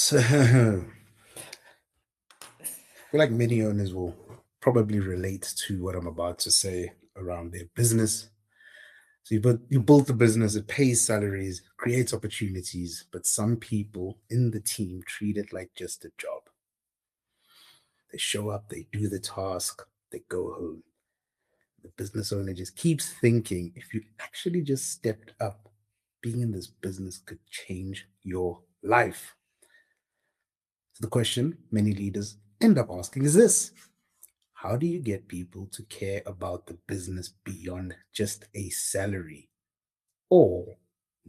So I feel like many owners will probably relate to what I'm about to say around their business. So you build the business, it pays salaries, creates opportunities, but some people in the team treat it like just a job. They show up, they do the task, they go home. The business owner just keeps thinking if you actually just stepped up, being in this business could change your life. So the question many leaders end up asking is this: how do you get people to care about the business beyond just a salary? Or,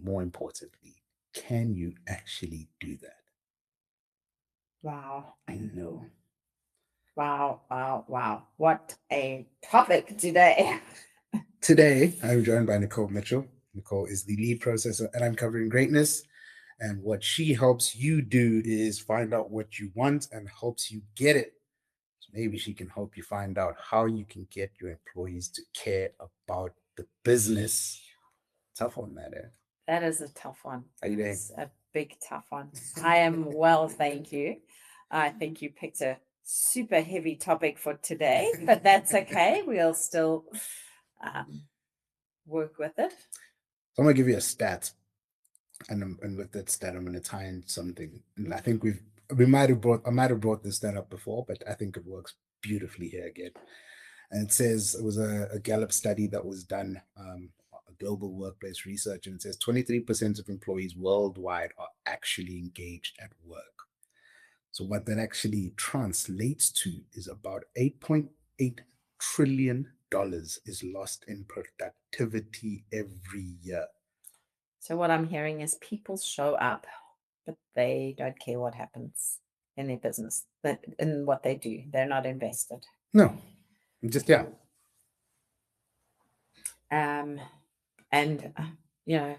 more importantly, can you actually do that? Wow. I know. Wow. Wow. Wow. What a topic today. Today, I'm joined by Nicole Mitchell. Nicole is the lead processor at Uncovering Greatness. And what she helps you do is find out what you want and helps you get it. So maybe she can help you find out how you can get your employees to care about the business. Tough on that, eh? That is a tough one. How you doing? It's a big, tough one. I am well, thank you. I think you picked a super heavy topic for today, but that's okay. We'll still um, work with it. So I'm gonna give you a stat, and with that stat, I'm gonna tie in something. And I think I might have brought this stat up before, but I think it works beautifully here again. And it says it was a Gallup study that was done, a global workplace research, and it says 23% of employees worldwide are actually engaged at work. So what that actually translates to is about $8.8 trillion is lost in productivity every year. So, what I'm hearing is people show up, but they don't care what happens in their business, in what they do. They're not invested. No, just yeah. Um, and, you know,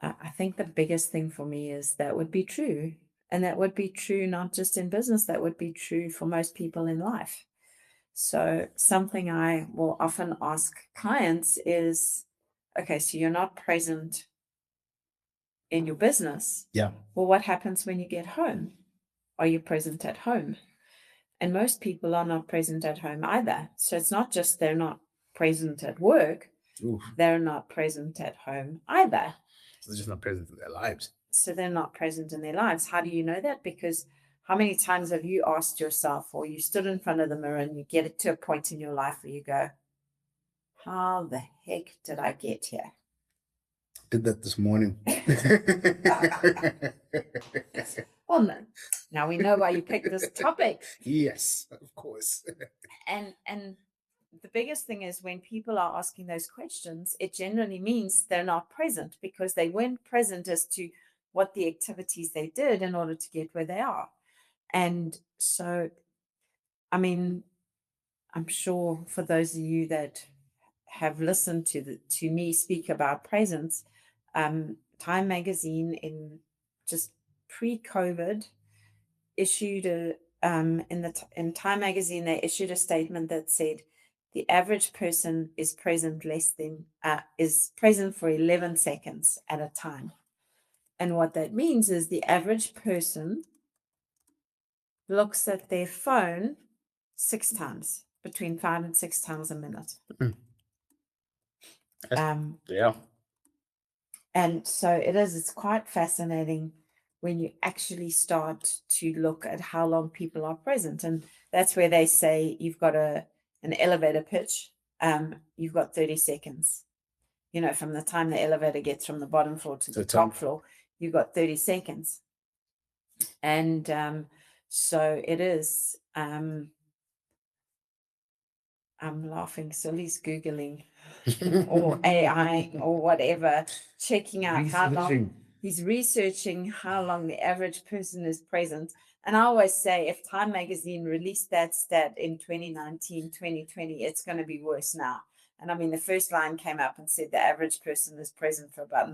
I think the biggest thing for me is that would be true. And that would be true not just in business, that would be true for most people in life. So, something I will often ask clients is okay, so you're not present in your business. Yeah. Well, what happens when you get home? Are you present at home? And most people are not present at home either. So, it's not just they're not present at work, Oof. they're not present at home either. So they're just not present in their lives. So they're not present in their lives. How do you know that? Because how many times have you asked yourself, or you stood in front of the mirror and you get it to a point in your life where you go, how the heck did I get here? Did that this morning. Well, no. Now we know why you picked this topic. Yes, of course. And the biggest thing is when people are asking those questions, it generally means they're not present because they weren't present as to what the activities they did in order to get where they are. And so, I mean, I'm sure for those of you that have listened to me speak about presence, Time Magazine in just pre-COVID issued in Time Magazine they issued a statement that said the average person is present for 11 seconds at a time, and what that means is the average person looks at their phone 6 times, between 5 and 6 times a minute. Yeah. And so it's quite fascinating when you actually start to look at how long people are present. And that's where they say you've got an elevator pitch, you've got 30 seconds. You know, from the time the elevator gets from the bottom floor to the top floor, you've got 30 seconds. And so it is. I'm laughing. Sully's Googling or AI or whatever, checking out how long he's researching how long the average person is present. And I always say if Time Magazine released that stat in 2019, 2020, it's going to be worse now. And I mean, the first line came up and said the average person is present for about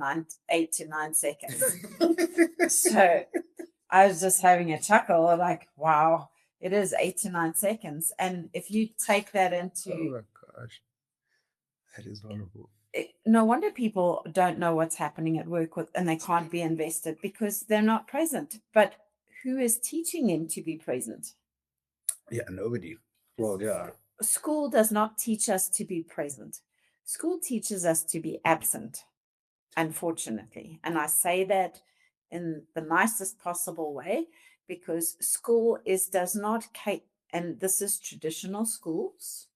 8 to 9 seconds. So I was just having a chuckle like, wow, it is 8 to 9 seconds. And if you take that into... Oh my gosh. That is horrible. no wonder people don't know what's happening at work and they can't be invested because they're not present. But who is teaching them to be present? Yeah, nobody. Well, yeah. School does not teach us to be present. School teaches us to be absent, unfortunately. And I say that in the nicest possible way because school does not and this is traditional schools.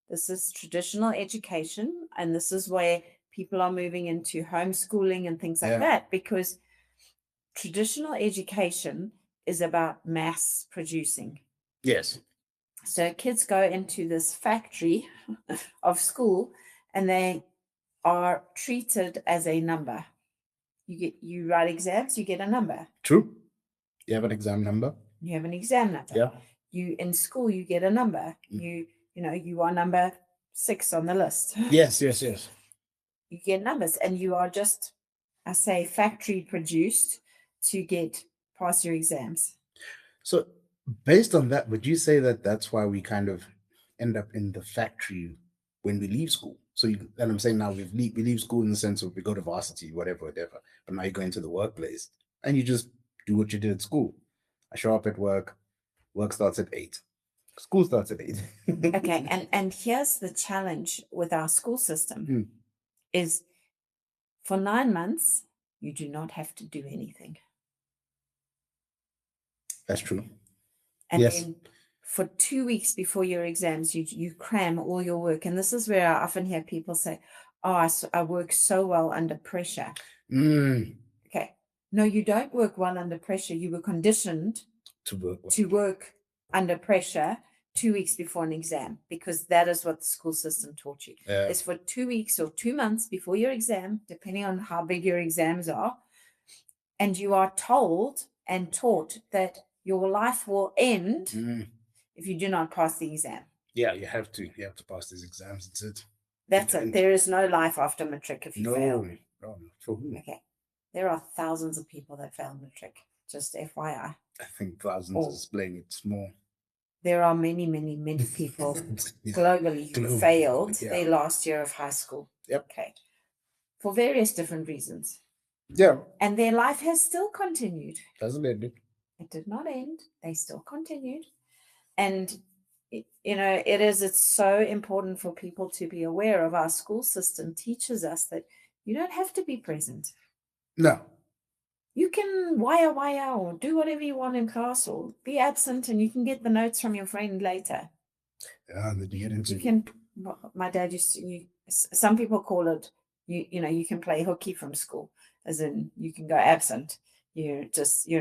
This is traditional education, and this is where people are moving into homeschooling and things like that because traditional education is about mass producing. Yes. So kids go into this factory of school and they are treated as a number. You write exams, you get a number. True. You have an exam number. You have an exam number. Yeah. You in school you get a number. You are number 6 on the list. Yes. You get numbers, and you are just, I say, factory produced to get past your exams. So, based on that, would you say that that's why we kind of end up in the factory when we leave school? So, and I'm saying now we leave school in the sense of we go to varsity, whatever. But now you go into the workplace and you just do what you did at school. I show up at work. Work starts at 8. School starts at 8. Okay, and here's the challenge with our school system is for 9 months, you do not have to do anything. That's true. And then for 2 weeks before your exams, you cram all your work. And this is where I often hear people say, oh, I work so well under pressure. Okay. No, you don't work well under pressure. You were conditioned to work under pressure 2 weeks before an exam because that is what the school system taught you. It's for 2 weeks or 2 months before your exam, depending on how big your exams are. And you are told and taught that your life will end if you do not pass the exam. Yeah, you have to pass these exams. That's it. That's it. There is no life after matric if you fail. No. For who? Okay. There are thousands of people that failed matric. Just FYI. I think thousands is playing it small. There are many, many, many people globally who failed their last year of high school. Yep. Okay. For various different reasons. Yeah. And their life has still continued. Doesn't it? It did not end. They still continued. And, it's so important for people to be aware of our school system teaches us that you don't have to be present. No. You can wire or do whatever you want in class or be absent and you can get the notes from your friend later. Yeah, that you get into. You can, my dad used to, some people call it, you can play hooky from school, as in you can go absent. You're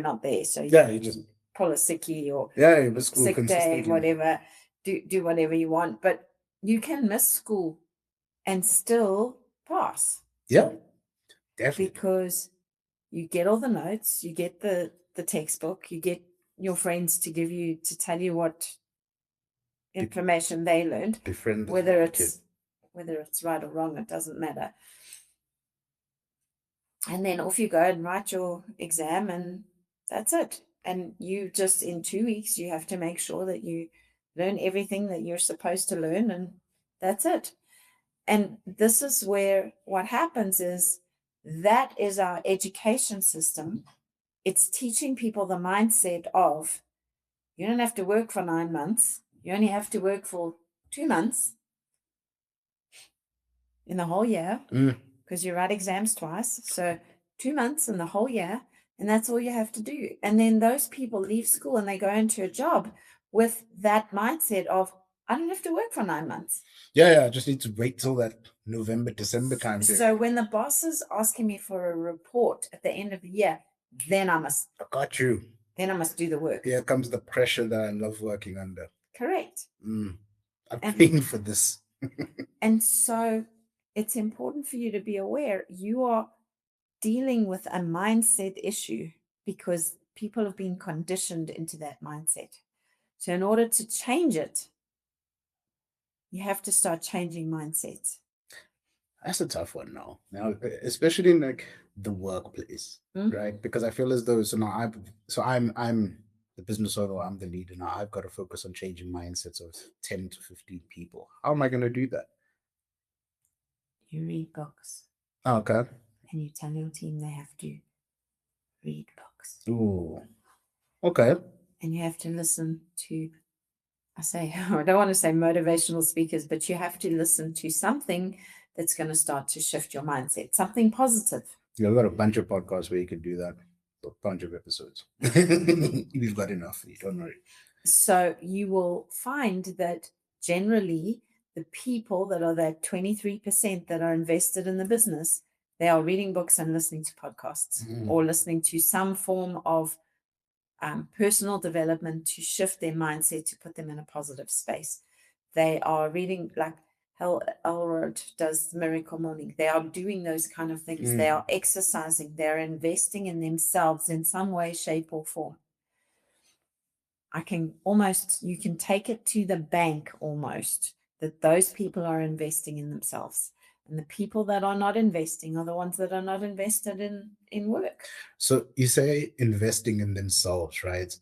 not there. So you just pull a sickie or sick day, whatever, do whatever you want. But you can miss school and still pass. Yeah, definitely. Because you get all the notes, you get the textbook, you get your friends to tell you what information they learned, whether it's right or wrong, it doesn't matter. And then off you go and write your exam, and that's it. And you just in 2 weeks, you have to make sure that you learn everything that you're supposed to learn, and that's it. And this is where what happens is that is our education system. It's teaching people the mindset of you don't have to work for 9 months. You only have to work for 2 months in the whole year because you write exams twice. So 2 months in the whole year, and that's all you have to do. And then those people leave school and they go into a job with that mindset of, I don't have to work for 9 months. Yeah, I just need to wait till that November, December time period. So when the boss is asking me for a report at the end of the year, then I must. I got you. Then I must do the work. Here comes the pressure that I love working under. Correct. I'm paying for this. And so it's important for you to be aware you are dealing with a mindset issue because people have been conditioned into that mindset. So in order to change it, you have to start changing mindsets. That's a tough one now, especially in like the workplace, right? Because I feel as though I'm the business owner, I'm the leader now. I've got to focus on changing mindsets of 10 to 15 people. How am I going to do that? You read books. Okay. And you tell your team they have to read books. Ooh. Okay. And you have to listen to, I don't want to say motivational speakers, but you have to listen to something that's going to start to shift your mindset, something positive. You've got a bunch of podcasts where you can do that. A bunch of episodes. You've got enough. You don't worry. So you will find that generally the people that are that 23% that are invested in the business, they are reading books and listening to podcasts or listening to some form of personal development to shift their mindset, to put them in a positive space. They are reading, like Hal Elrod does Miracle Morning. They are doing those kind of things. They are exercising. They're investing in themselves in some way, shape, or form. You can take it to the bank almost that those people are investing in themselves. And the people that are not investing are the ones that are not invested in work. So you say investing in themselves, right?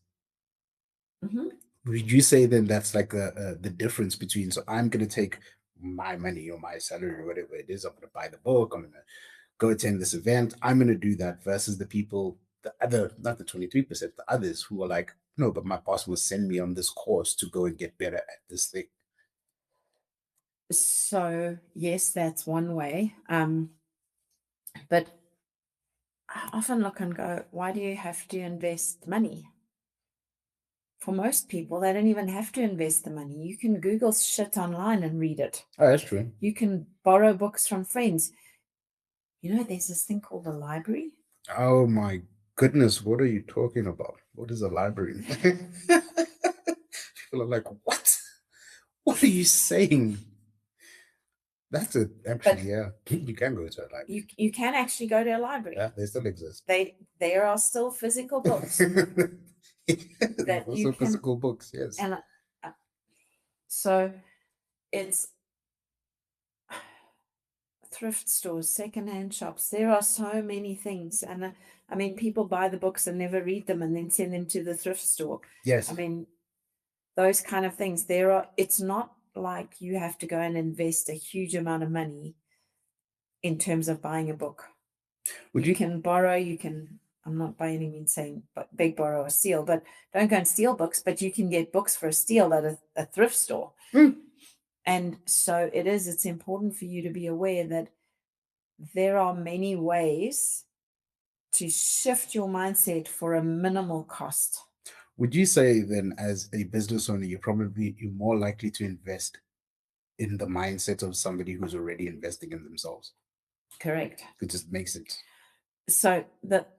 Mm-hmm. Would you say then that's like the difference between, so I'm going to take my money or my salary or whatever it is, I'm going to buy the book, I'm going to go attend this event, I'm going to do that versus the people, the other, not the 23%, the others who are like, no, but my boss will send me on this course to go and get better at this thing. So yes, that's one way. But I often look and go, why do you have to invest money? For most people, they don't even have to invest the money. You can Google shit online and read it. Oh, that's true. You can borrow books from friends. You know, there's this thing called a library. Oh my goodness, what are you talking about? What is a library? People are like, what? What are you saying? That's it. Actually, yeah. You can go to a library. You can actually go to a library. Yeah, they still exist. There are still physical books that also you can, physical books, yes. And so it's thrift stores, secondhand shops. There are so many things, and I mean, people buy the books and never read them, and then send them to the thrift store. Yes. I mean, those kind of things. It's not like you have to go and invest a huge amount of money in terms of buying a book. You can borrow, I'm not by any means saying but beg, borrow, or steal, but don't go and steal books, but you can get books for a steal at a thrift store. And so it's important for you to be aware that there are many ways to shift your mindset for a minimal cost. Would you say then, as a business owner, you're more likely to invest in the mindset of somebody who's already investing in themselves? Correct. It just makes it. So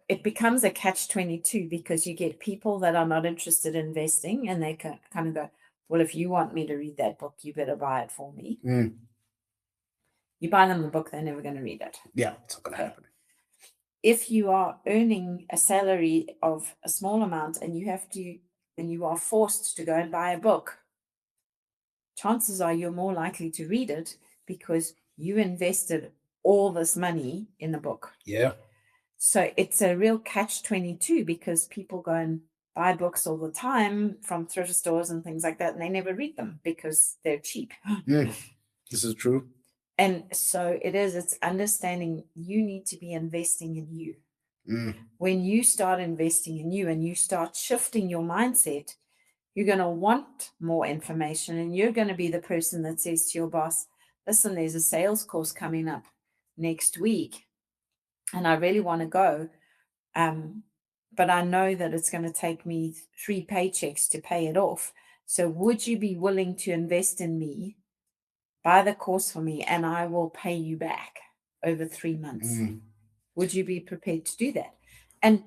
it becomes a catch-22 because you get people that are not interested in investing, and they can kind of go, well, if you want me to read that book, you better buy it for me. You buy them the book, they're never going to read it. Yeah, it's not going to happen. If you are earning a salary of a small amount and you are forced to go and buy a book, chances are you're more likely to read it because you invested all this money in the book. Yeah. So it's a real catch-22 because people go and buy books all the time from thrift stores and things like that, and they never read them because they're cheap. This is true. And so it's understanding you need to be investing in you. When you start investing in you and you start shifting your mindset, you're going to want more information, and you're going to be the person that says to your boss, listen, there's a sales course coming up next week, and I really want to go. But I know that it's going to take me 3 paychecks to pay it off. So would you be willing to invest in me, buy the course for me, and I will pay you back over 3 months? Would you be prepared to do that? And,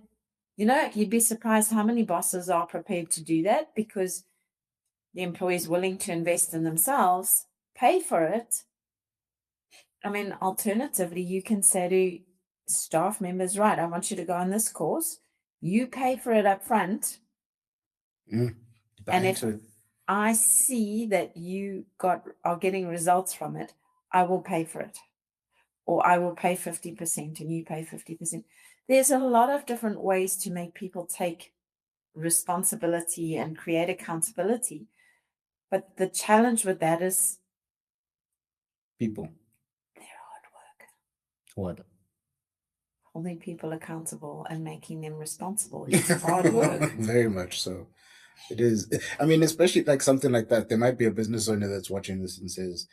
you'd be surprised how many bosses are prepared to do that because the employee is willing to invest in themselves, pay for it. I mean, alternatively, you can say to staff members, right, I want you to go on this course. You pay for it up front. And if I see that you are getting results from it, I will pay for it. Or I will pay 50% and you pay 50%. There's a lot of different ways to make people take responsibility and create accountability. But the challenge with that is people. they're hard What? Holding people accountable and making them responsible. It's hard work. Very much so. It is. I mean, especially like something like that. There might be a business owner that's watching this and says,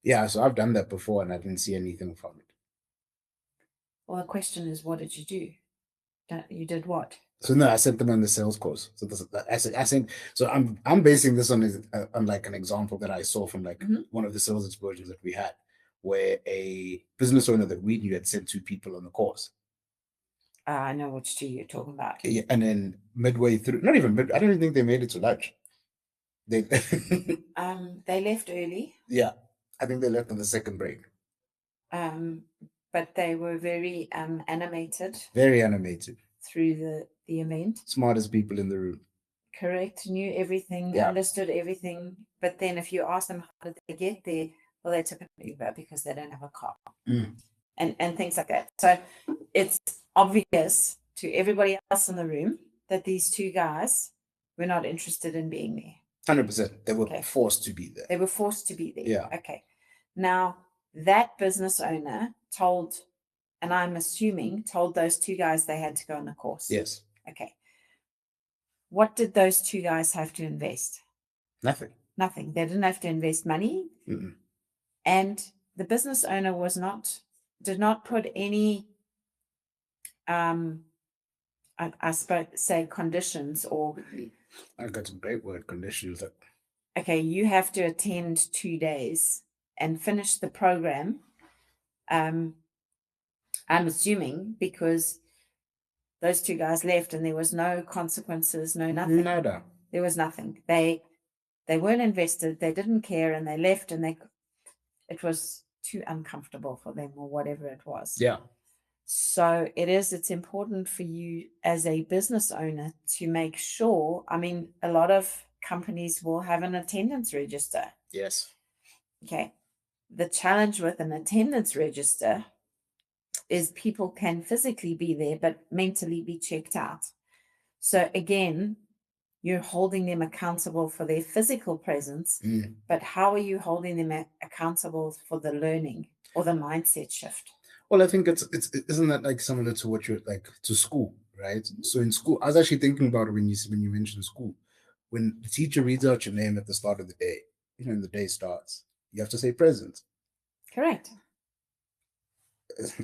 "Yeah, so I've done that before and I didn't see anything from it." Well, the question is, what did you do? You did what? So no, I sent them on the sales course. So I think so. I'm basing this on like an example that I saw from like one of the sales exposures that we had, where a business owner that we knew had sent 2 people on the course. I know which 2 you're talking about. Yeah, and then midway through, not even mid, I don't even think they made it to lunch. They they left early. Yeah, I think they left on the second break. But they were very animated. Very animated. Through the event. Smartest people in the room. Correct. Knew everything, understood everything. But then if you ask them how did they get there, well, they took an Uber because they don't have a car. And things like that. So it's obvious to everybody else in the room that these 2 guys were not interested in being there. 100%. They were forced to be there. They were forced to be there. Yeah. Okay. Now, that business owner told, and I'm assuming, told those 2 guys they had to go on the course. Yes. Okay. What did those 2 guys have to invest? Nothing. Nothing. They didn't have to invest money. And the business owner did not put any, I suppose, say conditions or. I got some great word, conditions. Okay, you have to attend 2 days and finish the program. I'm assuming because those 2 guys left and there was no consequences, no nothing. Nada. There was nothing. They weren't invested. They didn't care, and they left, and it was too uncomfortable for them or whatever it was. Yeah. So it's important for you as a business owner to make sure. I mean, a lot of companies will have an attendance register. Yes. Okay. The challenge with an attendance register is people can physically be there, but mentally be checked out. So again, you're holding them accountable for their physical presence, but how are you holding them accountable for the learning or the mindset shift? Well, I think isn't that like similar to what you're like to school, right? So in school, I was actually thinking about it when you mentioned school. When the teacher reads out your name at the start of the day, when the day starts, you have to say present. Correct.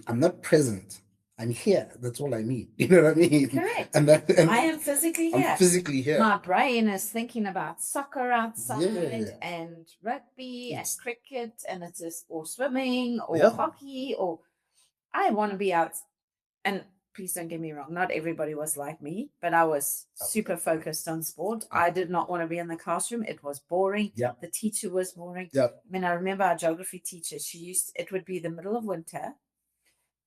I'm not present. I'm here. That's all I need. You know what I mean? Correct. And I am physically here. I'm physically here. My brain is thinking about soccer outside and rugby and cricket and or swimming or hockey or I want to be out. And please don't get me wrong. Not everybody was like me, but I was super focused on sport. I did not want to be in the classroom. It was boring. Yep. The teacher was boring. Yep. I mean, I remember our geography teacher, it would be the middle of winter.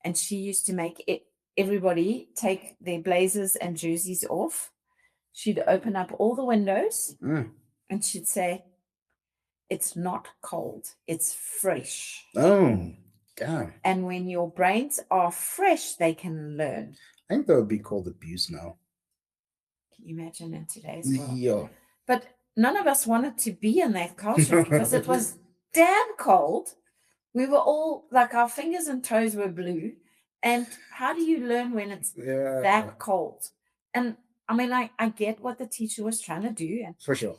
And she used to make everybody take their blazers and jerseys off. She'd open up all the windows and she'd say, "It's not cold, it's fresh." Oh, God. And when your brains are fresh, they can learn. I think that would be called abuse now. Can you imagine in today's world? Yeah. But none of us wanted to be in that classroom because it was damn cold. We were all like our fingers and toes were blue. And how do you learn when it's that cold? And I mean, I get what the teacher was trying to do. And for sure.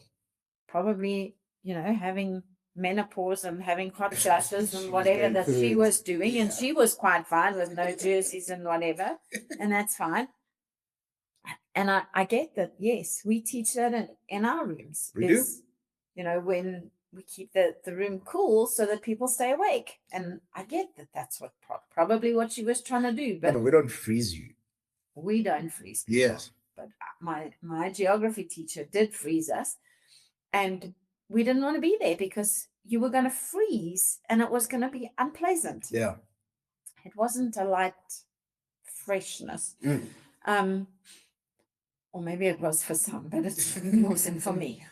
Probably, having menopause and having hot flashes and whatever that she was doing. And she was quite fine with no jerseys and whatever. And that's fine. And I get that, yes, we teach that in our rooms. We do. When we keep the room cool so that people stay awake. And I get that that's what probably what she was trying to do. But we don't freeze you. We don't freeze people. Yes. But my geography teacher did freeze us. And we didn't want to be there because you were going to freeze and it was going to be unpleasant. Yeah. It wasn't a light freshness. Or maybe it was for some, but it wasn't for me.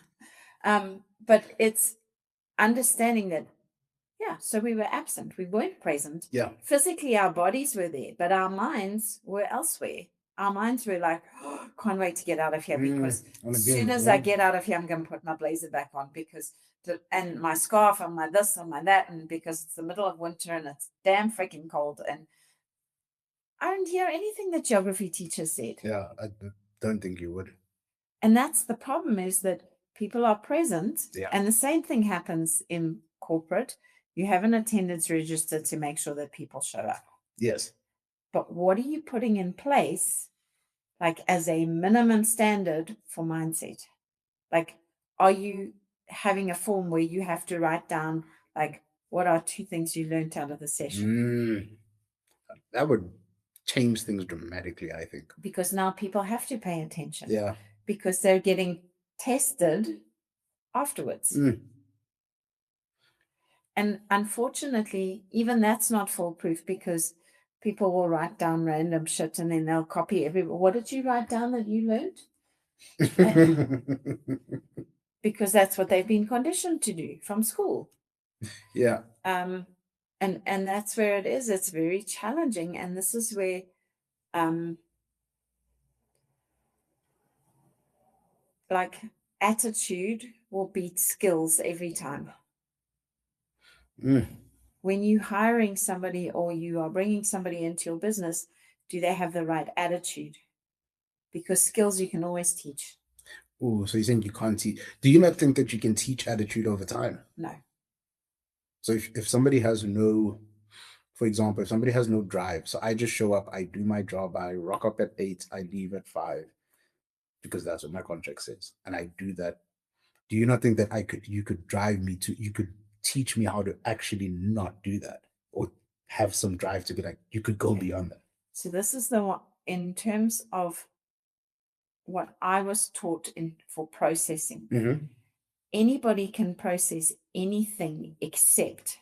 But it's understanding that, so we were absent. We weren't present. Yeah. Physically, our bodies were there, but our minds were elsewhere. Our minds were like, can't wait to get out of here because as soon as I get out of here, I'm going to put my blazer back on and my scarf and my this and my that, and because it's the middle of winter and it's damn freaking cold. And I didn't hear anything the geography teacher said. Yeah, I don't think you would. And that's the problem, is that people are present. Yeah. And the same thing happens in corporate. You have an attendance register to make sure that people show up. Yes. But what are you putting in place, like as a minimum standard for mindset? Like, are you having a form where you have to write down, like, what are 2 things you learned out of the session? That would change things dramatically, I think. Because now people have to pay attention. Yeah. Because they're getting tested afterwards. And unfortunately, even that's not foolproof, because people will write down random shit and then they'll copy everyone. What did you write down that you learned? Because that's what they've been conditioned to do from school. Yeah. And that's where it is. It's very challenging. And this is where like attitude will beat skills every time. When you're hiring somebody or you are bringing somebody into your business, do they have the right attitude? Because skills you can always teach. Oh, so you think you can't teach? Do you not think that you can teach attitude over time? No. So if somebody has no, for example, if somebody has no drive, so I just show up, I do my job, I rock up at 8, I leave at 5, because that's what my contract says, and I do that. Do you not think that you could drive me to, you could teach me how to actually not do that, or have some drive to be like, you could go beyond that? So this is the one, in terms of what I was taught for processing. Anybody can process anything except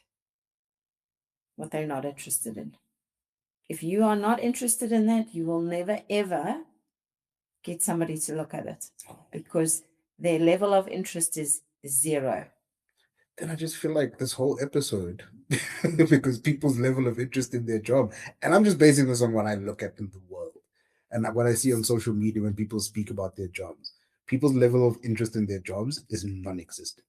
what they're not interested in. If you are not interested in that, you will never, ever get somebody to look at it, because their level of interest is 0. Then I just feel like this whole episode, because people's level of interest in their job, and I'm just basing this on what I look at in the world and what I see on social media when people speak about their jobs. People's level of interest in their jobs is non-existent.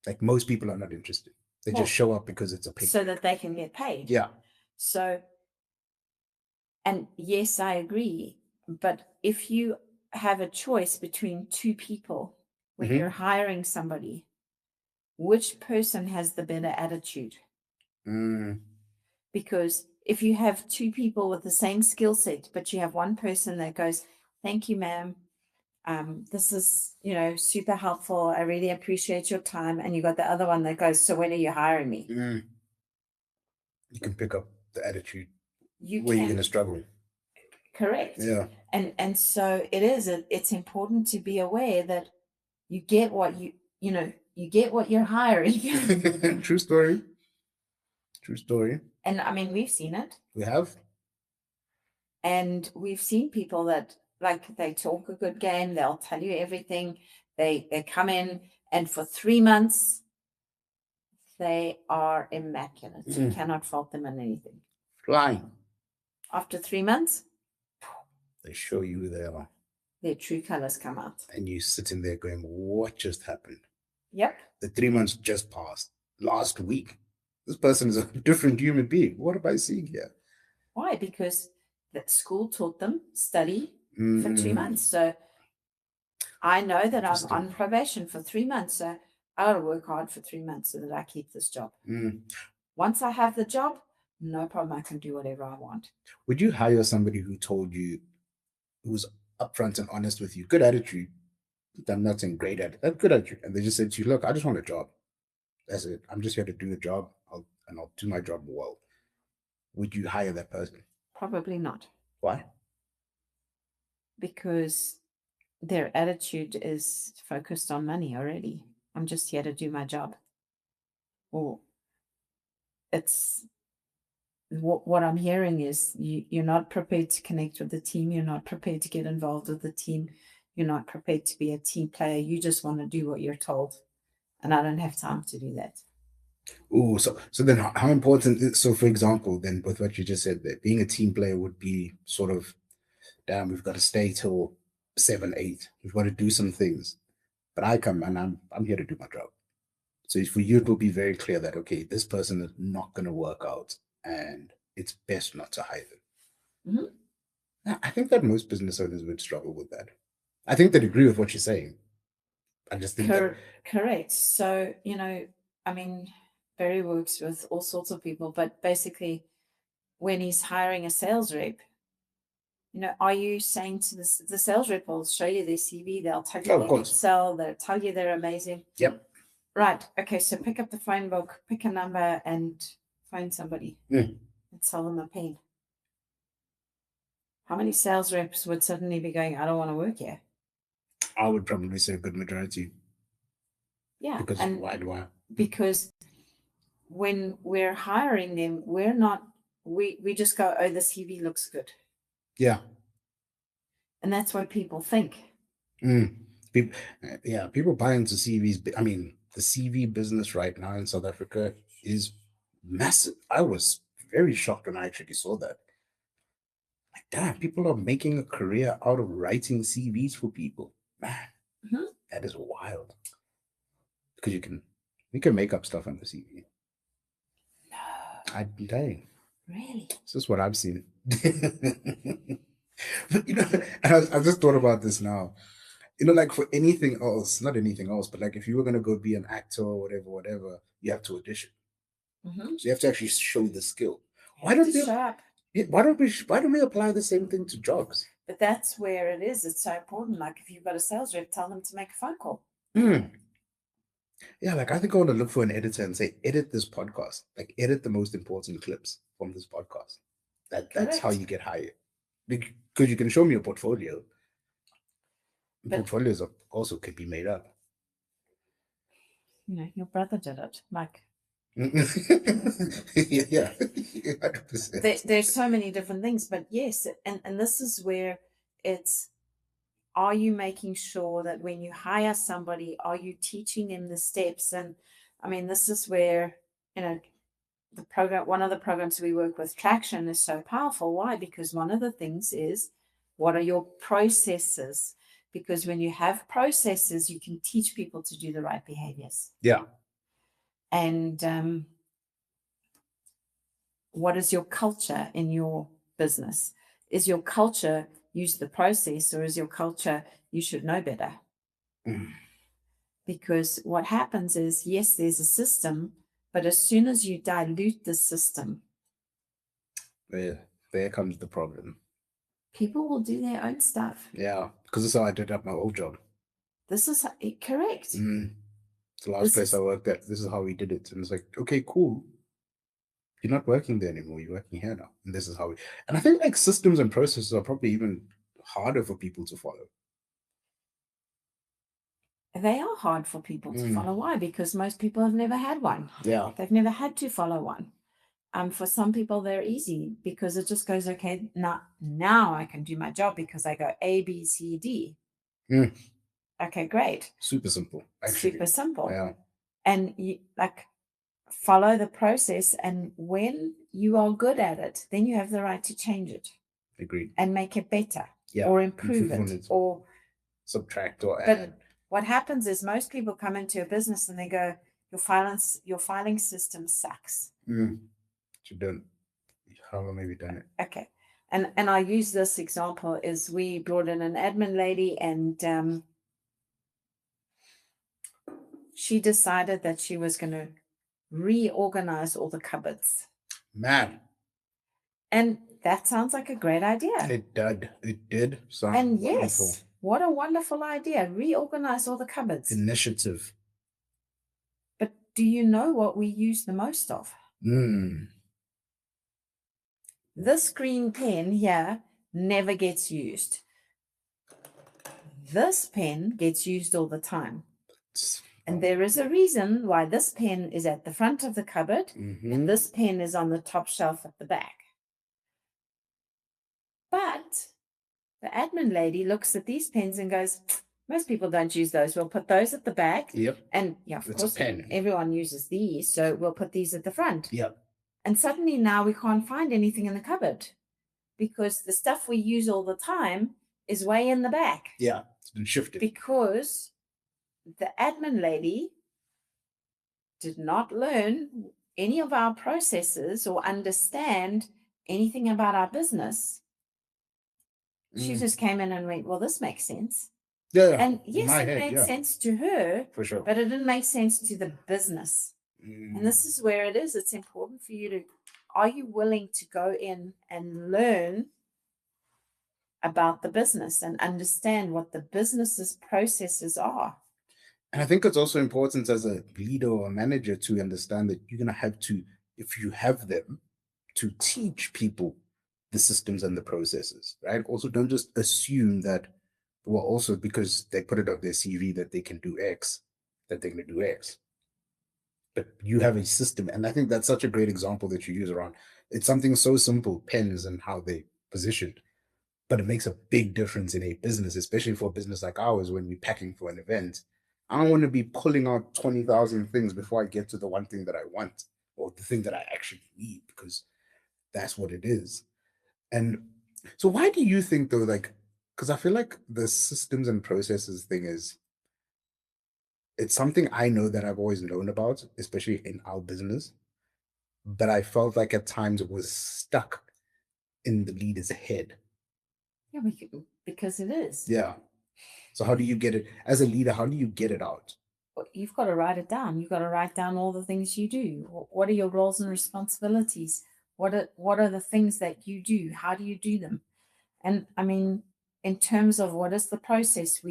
Like, most people are not interested. They just show up because it's a paycheck. So that they can get paid. Yeah. So, and yes, I agree. But if you have a choice between 2 people when you're hiring somebody, which person has the better attitude? Because if you have 2 people with the same skill set, but you have one person that goes, "Thank you, ma'am. This is, super helpful. I really appreciate your time." And you got the other one that goes, "So when are you hiring me?" You can pick up the attitude You're going to struggle. Correct. Yeah. And so it's important to be aware that you get what you get what you're hiring. True story. True story. And I mean, we've seen it. We have. And we've seen people that, like, they talk a good game, they'll tell you everything. They come in, and for 3 months, they are immaculate. You cannot fault them in anything. Flying. After 3 months, they show you their true colors come out. And you sitting there going, what just happened? Yep. The 3 months just passed. Last week. This person is a different human being. What am I seeing here? Why? Because the school taught them study for 2 months. So I know that I'm on probation for 3 months. So I got to work hard for 3 months so that I keep this job. Once I have the job, no problem. I can do whatever I want. Would you hire somebody who told you, who was upfront and honest with you, good attitude? I'm not saying great attitude, good attitude. And they just said to you, look, I just want a job. That's it. I'm just here to do the job. I'll do my job well. Would you hire that person? Probably not. Why? Because their attitude is focused on money already. I'm just here to do my job. Or it's what I'm hearing is you're not prepared to connect with the team. You're not prepared to get involved with the team. You're not prepared to be a team player. You just want to do what you're told. And I don't have time to do that. Oh, so then how important is, so for example, then with what you just said, that being a team player would be sort of, damn, we've got to stay till 7, 8. We've got to do some things. But I come and I'm here to do my job. So for you, it will be very clear that, okay, this person is not going to work out and it's best not to hire them. Mhm. I think that most business owners would struggle with that. I think they'd agree with what you're saying. I just think that Correct. So, I mean, Barry works with all sorts of people, but basically, when he's hiring a sales rep, are you saying to the sales rep will show you their CV, they'll tell you of they can course. sell, they'll tell you they're amazing. Yep. Right. Okay. So pick up the phone book, pick a number, and phone somebody Mm. and sell them a pen. How many sales reps would suddenly be going, I don't want to work here? I would probably say a good majority. Yeah. Because And why do I? because when we're hiring them, we just go, oh, the CV looks good. Yeah. And that's what people think. Mm. People, people buy into CVs. I mean, the CV business right now in South Africa is massive. I was very shocked when I actually saw that. Like, damn, people are making a career out of writing CVs for people. Man, that is wild. Because you can make up stuff on the CV. No, I'd be dying. really? This is what I've seen. But, I just thought about this now. Like for anything else, not anything else, but like if you were gonna go be an actor or whatever, you have to audition. Mm-hmm. So you have to actually show the skill. Why don't you show up? Why don't we apply the same thing to jobs? But that's where it is. It's so important. Like if you've got a sales rep, tell them to make a phone call. Mm. Yeah, like I think I want to look for an editor and say, edit this podcast. Like edit the most important clips from this podcast. That's how you get hired. Because you can show me a portfolio. But, portfolios also could be made up. Your brother did it. Like Yeah, 100%. there's so many different things, but yes, and this is where it's, are you making sure that when you hire somebody, are you teaching them the steps? And I mean, this is where, one of the programs we work with, Traction, is so powerful. Why? Because one of the things is, what are your processes? Because when you have processes, you can teach people to do the right behaviors. Yeah. And what is your culture in your business? Is your culture use the process, or is your culture you should know better? Mm. Because what happens is, yes, there's a system, but as soon as you dilute the system, There comes the problem. people will do their own stuff. Yeah, because this is how I did at my old job. This is correct. It's the last place I worked at. This is how we did it. And it's like, okay, cool. You're not working there anymore. You're working here now. And this is how we. And I think like systems and processes are probably even harder for people to follow. They are hard for people to follow. Why? Because most people have never had one. Yeah. They've never had to follow one. For some people, they're easy because it just goes, okay, now I can do my job because I go A, B, C, D. Okay, great. Super simple. Actually. Super simple. Yeah. And you follow the process. And when you are good at it, then you have the right to change it. Agreed. And make it better. Yeah. Or improve it. Or subtract or but add. What happens is most people come into a business and they go, your filing system sucks. You don't. How long have you done it? Okay. And I use this example is, we brought in an admin lady, and she decided that she was going to reorganize all the cupboards. Man. And that sounds like a great idea. It did. It did sound and wonderful. Yes, what a wonderful idea. Reorganize all the cupboards. Initiative. But do you know what we use the most of? This green pen here never gets used. This pen gets used all the time. And there is a reason why this pen is at the front of the cupboard and this pen is on the top shelf at the back. But the admin lady looks at these pens and goes, most people don't use those. We'll put those at the back. Yep. And yeah, of course, everyone uses these. So we'll put these at the front. Yep. And suddenly now we can't find anything in the cupboard because the stuff we use all the time is way in the back. Yeah, it's been shifted. Because the admin lady did not learn any of our processes or understand anything about our business. She just came in and went, well, this makes sense. Yeah, And in yes, my it head, made yeah, sense to her, for sure. but it didn't make sense to the business. Mm. And this is where it is. It's important for you to, are you willing to go in and learn about the business and understand what the business's processes are? And I think it's also important as a leader or a manager to understand that you're going to have to, if you have them, to teach people the systems and the processes, right? Also, don't just assume that, well, also because they put it on their CV that they can do X, that they're going to do X. But you have a system. And I think that's such a great example that you use around. It's something so simple, pens and how they positioned, but it makes a big difference in a business, especially for a business like ours when we're packing for an event. I don't want to be pulling out 20,000 things before I get to the one thing that I want or the thing that I actually need, because that's what it is. And so, why do you think, though, like, because I feel like the systems and processes thing is, it's something I know that I've always known about, especially in our business, but I felt like at times it was stuck in the leader's head. Yeah, because it is. Yeah. So how do you get it as a leader? How do you get it out? You've got to write it down. You've got to write down all the things you do. What are your roles and responsibilities? What are the things that you do? How do you do them? And I mean, in terms of what is the process,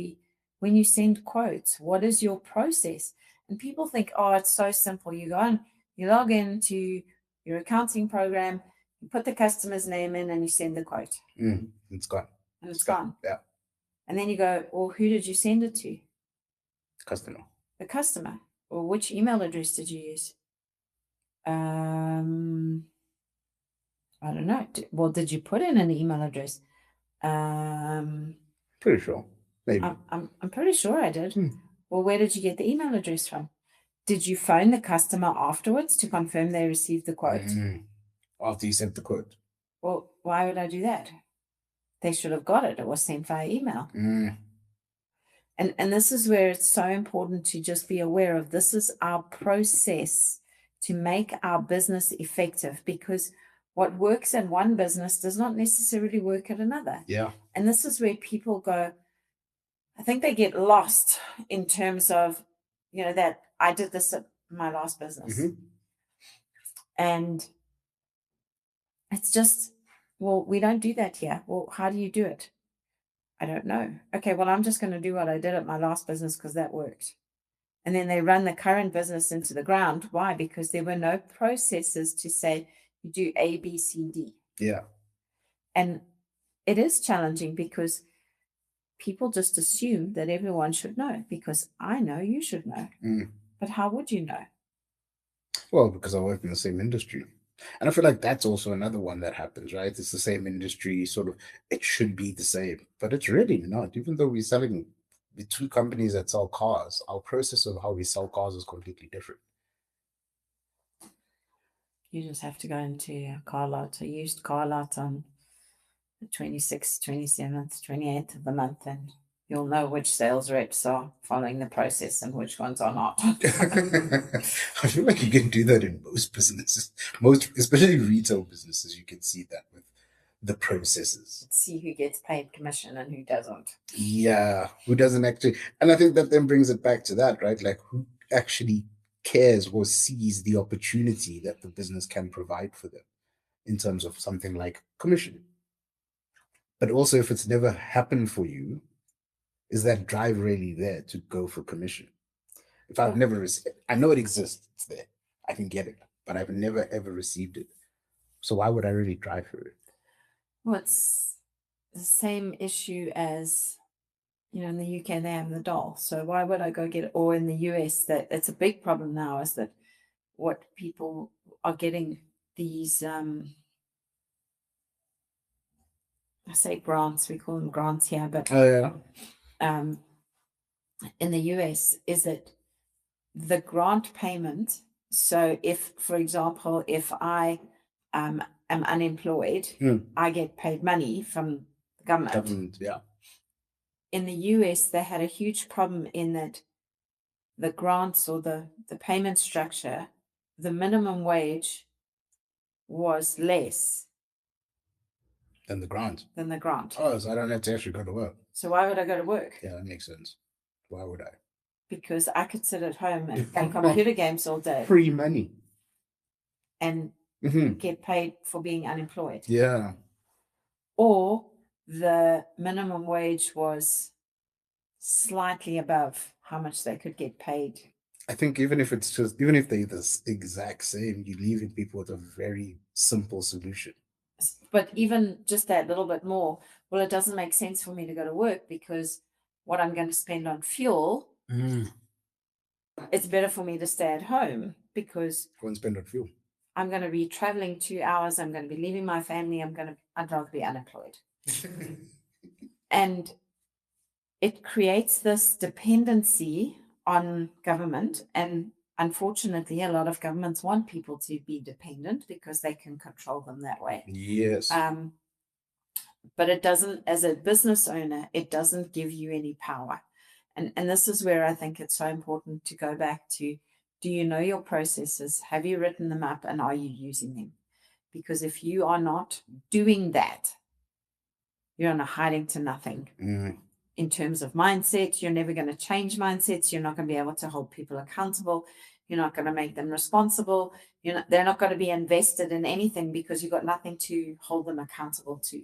when you send quotes, what is your process? And people think, oh, it's so simple. You go and you log into your accounting program, you put the customer's name in, and you send the quote. It's gone. And it's gone. Yeah. And then you go, well, who did you send it to? Customer. The customer. Or which email address did you use? I don't know. Well, did you put in an email address? Pretty sure. Maybe. I'm pretty sure I did. Well, where did you get the email address from? Did you phone the customer afterwards to confirm they received the quote? After you sent the quote. Well, why would I do that? They should have got it. It was sent via email. And this is where it's so important to just be aware of, this is our process to make our business effective, because what works in one business does not necessarily work at another. Yeah. And this is where people go, I think they get lost in terms of, that I did this at my last business. And it's just, well, we don't do that here. Well, how do you do it? I don't know. Okay, well, I'm just going to do what I did at my last business because that worked. And then they run the current business into the ground. Why? Because there were no processes to say you do A, B, C, D. Yeah. And it is challenging because people just assume that everyone should know, because I know, you should know. But how would you know? Well, because I work in the same industry. And I feel like that's also another one that happens, right? It's the same industry, sort of, it should be the same, but it's really not. Even though we're selling the two companies that sell cars, our process of how we sell cars is completely different. You just have to go into a car lot, a used car lot on the 26th, 27th, 28th of the month, and you'll know which sales reps are following the process and which ones are not. I feel like you can do that in most businesses, especially retail businesses. You can see that with the processes. See who gets paid commission and who doesn't. Yeah, who doesn't actually. And I think that then brings it back to that, right? Like, who actually cares or sees the opportunity that the business can provide for them in terms of something like commission. But also, if it's never happened for you, is that drive really there to go for commission? If I've never received, I know it exists, it's there, I can get it, but I've never ever received it. So why would I really drive for it? Well, it's the same issue as, in the UK they have the doll. So why would I go get it? Or in the US, that it's a big problem now, is that what people are getting these I say grants, we call them grants here, but in the US, is that the grant payment. So if, for example, if I am unemployed, I get paid money from the government. Yeah. In the US, they had a huge problem in that the grants or the payment structure, the minimum wage was less Than the grant. than the grant. Oh, so I don't have to actually go to work. So why would I go to work? Yeah, that makes sense. Why would I? Because I could sit at home and play computer games all day. Free money. And get paid for being unemployed. Yeah. Or the minimum wage was slightly above how much they could get paid. I think even if they're the exact same, you're leaving people with a very simple solution. But even just that little bit more, well, it doesn't make sense for me to go to work because what I'm going to spend on fuel, it's better for me to stay at home because go and spend on fuel. I'm going to be traveling 2 hours. I'm going to be leaving my family. I'd rather be unemployed. And it creates this dependency on government. And unfortunately, a lot of governments want people to be dependent because they can control them that way. Yes. But it doesn't, as a business owner, it doesn't give you any power. And this is where I think it's so important to go back to, do you know your processes? Have you written them up and are you using them? Because if you are not doing that, you're not hiding to nothing. In terms of mindset, you're never going to change mindsets. You're not going to be able to hold people accountable. You're not going to make them responsible. They're not going to be invested in anything because you've got nothing to hold them accountable to.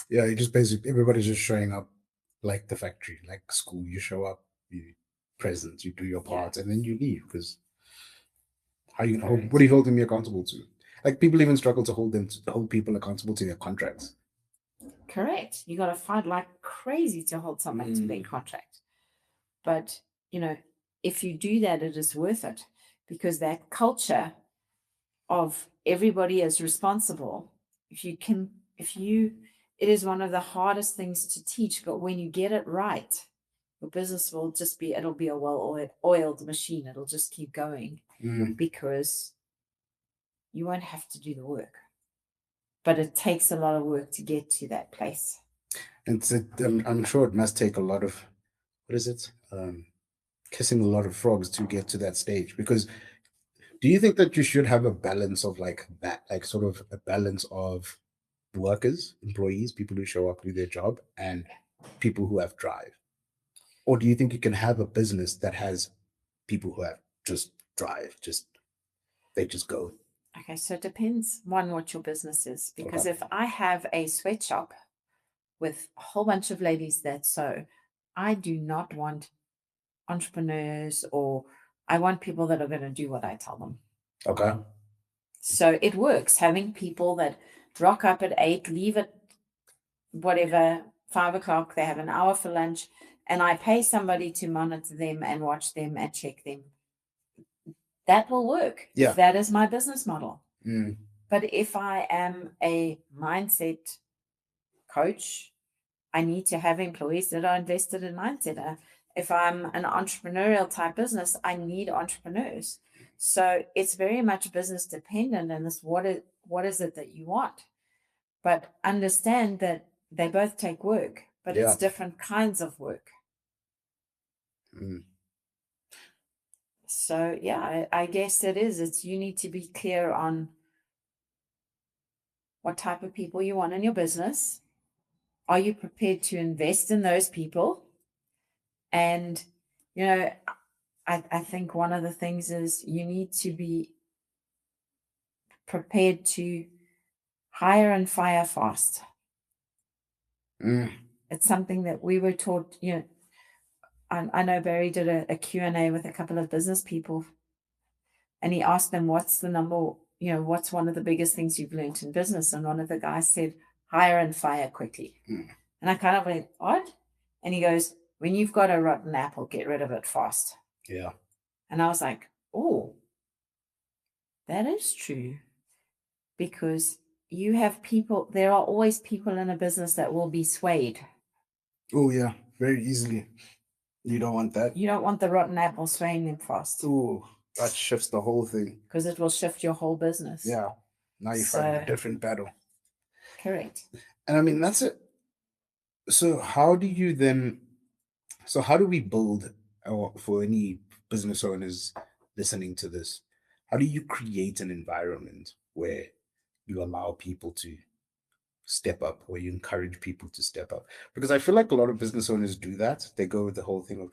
Yeah, you just basically, everybody's just showing up like the factory, like school. You show up, you present, you do your part, and then you leave because what are you holding me accountable to? Like people even struggle to hold people accountable to their contracts. Correct. You got to fight like crazy to hold somebody to their contract. But, if you do that, it is worth it because that culture of everybody is responsible. It is one of the hardest things to teach, but when you get it right, your business will it'll be a well-oiled machine. It'll just keep going because you won't have to do the work. But it takes a lot of work to get to that place. I'm sure it must take a lot of, what is it? Kissing a lot of frogs to get to that stage. Because do you think that you should have a balance of like that, like sort of a balance of workers, employees, people who show up, do their job, and people who have drive? Or do you think you can have a business that has people who have just drive, they just go? Okay, so it depends on what your business is. Because if I have a sweatshop with a whole bunch of ladies that sew, I do not want entrepreneurs, or I want people that are going to do what I tell them. Okay. So it works having people that rock up at 8, leave at whatever, 5 o'clock, they have an hour for lunch, and I pay somebody to monitor them and watch them and check them. That will work. Yeah. That is my business model. But if I am a mindset coach, I need to have employees that are invested in mindset. If I'm an entrepreneurial type business, I need entrepreneurs. So it's very much business dependent, and this what is it that you want? But understand that they both take work, but it's different kinds of work. So I guess it's you need to be clear on what type of people you want in your business. Are you prepared to invest in those people? And, I think one of the things is you need to be prepared to hire and fire fast. It's something that we were taught, I know Barry did a Q&A with a couple of business people, and he asked them, what's one of the biggest things you've learned in business? And one of the guys said, hire and fire quickly. And I kind of went, what? And he goes, when you've got a rotten apple, get rid of it fast. Yeah. And I was like, oh, that is true. Because you have people, there are always people in a business that will be swayed. Oh, yeah, very easily. You don't want that. You don't want the rotten apple swaying them fast. Oh, that shifts the whole thing. Because it will shift your whole business. Yeah. Now you fight a different battle. Correct. And I mean, that's it. So how do we build, for any business owners listening to this, how do you create an environment where you allow people to step up, or you encourage people to step up? Because I feel like a lot of business owners do that. They go with the whole thing of,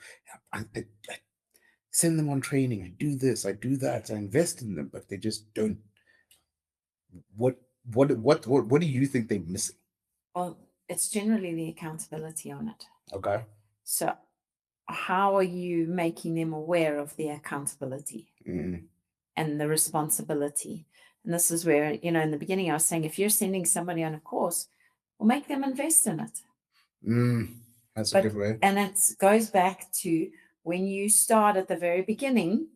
I send them on training, I do this, I do that, I invest in them, but they just don't. What what do you think they're missing? Well, it's generally the accountability on it. Okay. So, how are you making them aware of the accountability and the responsibility? And this is where, in the beginning, I was saying, if you're sending somebody on a course, well, make them invest in it. That's a good way. And it goes back to when you start at the very beginning,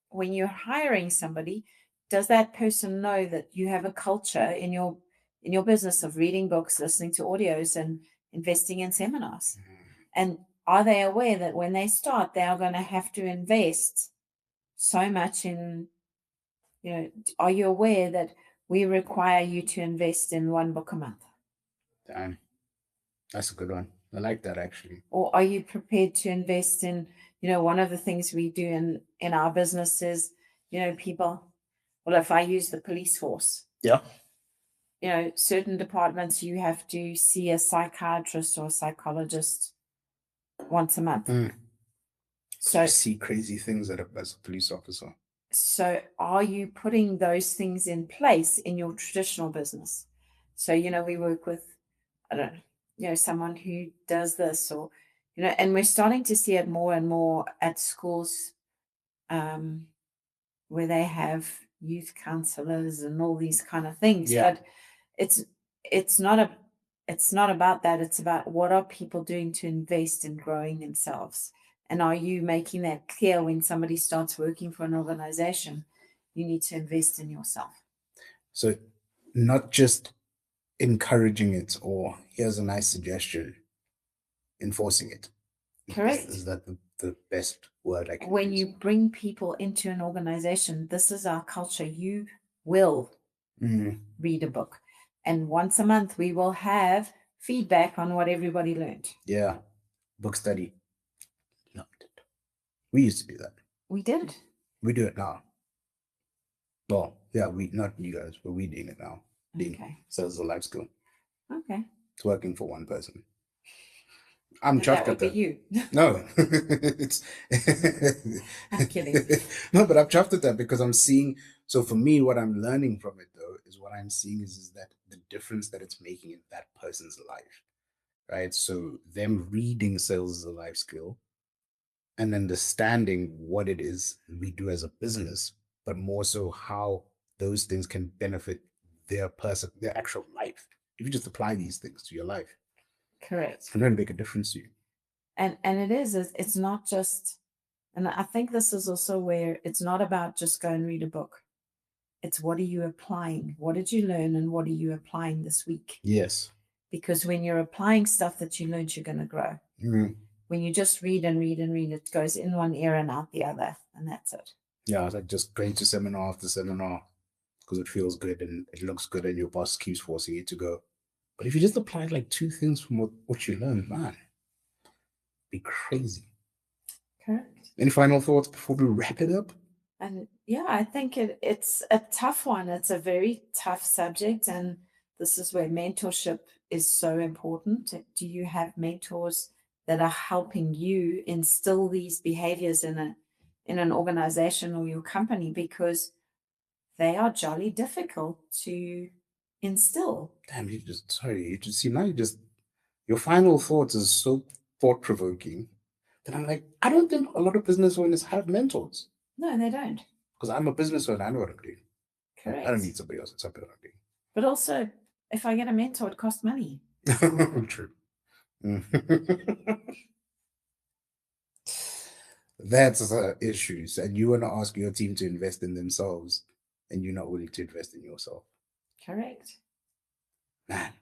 when you're hiring somebody, does that person know that you have a culture in your business of reading books, listening to audios, and investing in seminars? And are they aware that when they start, they are going to have to invest so much in, are you aware that we require you to invest in one book a month? Damn. That's a good one. I like that, actually. Or are you prepared to invest in, one of the things we do in our business is, people, well, if I use the police force, Yeah. Certain departments, you have to see a psychiatrist or a psychologist once a month. So you see crazy things as a police officer. So are you putting those things in place in your traditional business? So, we work with, I don't know, someone who does this, or, and we're starting to see it more and more at schools, where they have youth counselors and all these kind of things. Yeah. But it's not about that. It's about what are people doing to invest in growing themselves. And are you making that clear when somebody starts working for an organization? You need to invest in yourself. So not just encouraging it, or here's a nice suggestion, enforcing it. Correct. Is that the best word I can When use? you bring people into an organization, this is our culture. You will read a book. And once a month, we will have feedback on what everybody learned. Yeah. Book study. Loved it. We used to do that. We did. We do it now. Well, yeah, not you guys, but we doing it now. Okay. So it's a life skill. Okay. It's working for one person. I'm chuffed that would at that. be you. No, it's. I'm kidding. No, but I'm chuffed at that because I'm seeing. So for me, what I'm learning from it, though, is what I'm seeing is that the difference that it's making in that person's life, right? So them reading sales is a life skill, and understanding what it is we do as a business, but more so how those things can benefit their actual life. If you just apply these things to your life, Correct. it's going to make a difference to you. And it's not just, and I think this is also where it's not about just go and read a book. It's what are you applying? What did you learn, and what are you applying this week? Yes. Because when you're applying stuff that you learned, you're going to grow. When you just read and read and read, it goes in one ear and out the other, and that's it. Yeah, it's like just going to seminar after seminar because it feels good and it looks good, and your boss keeps forcing you to go. But if you just apply like 2 things from what you learned, man, be crazy. Correct. Any final thoughts before we wrap it up? And yeah, I think it's a tough one. It's a very tough subject, and this is where mentorship is so important. Do you have mentors that are helping you instill these behaviors in an organization or your company? Because they are jolly difficult to instill. Damn, you just see now your final thoughts is so thought-provoking that I'm like, I don't think a lot of business owners have mentors. No, they don't. Because I'm a business owner, I know what I'm doing. Correct. I don't need somebody else to tell me what I'm doing. But also, if I get a mentor, it costs money. True. That's issues. And you want to ask your team to invest in themselves, and you're not willing to invest in yourself. Correct. Man.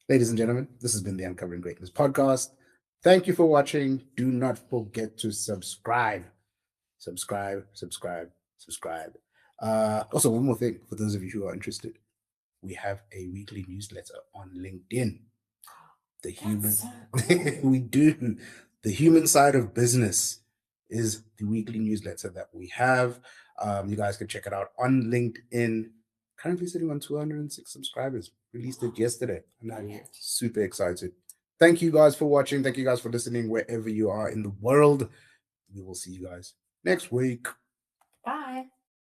Ladies and gentlemen, this has been the Uncovering Greatness podcast. Thank you for watching. Do not forget to subscribe. Subscribe. Also, one more thing for those of you who are interested, we have a weekly newsletter on LinkedIn. The human, so cool. We do. The human side of business is the weekly newsletter that we have. You guys can check it out on LinkedIn. Currently sitting on 206 subscribers. released it yesterday, and I'm Brilliant. super excited. Thank you guys for watching. Thank you guys for listening wherever you are in the world. We will see you guys next week. Bye.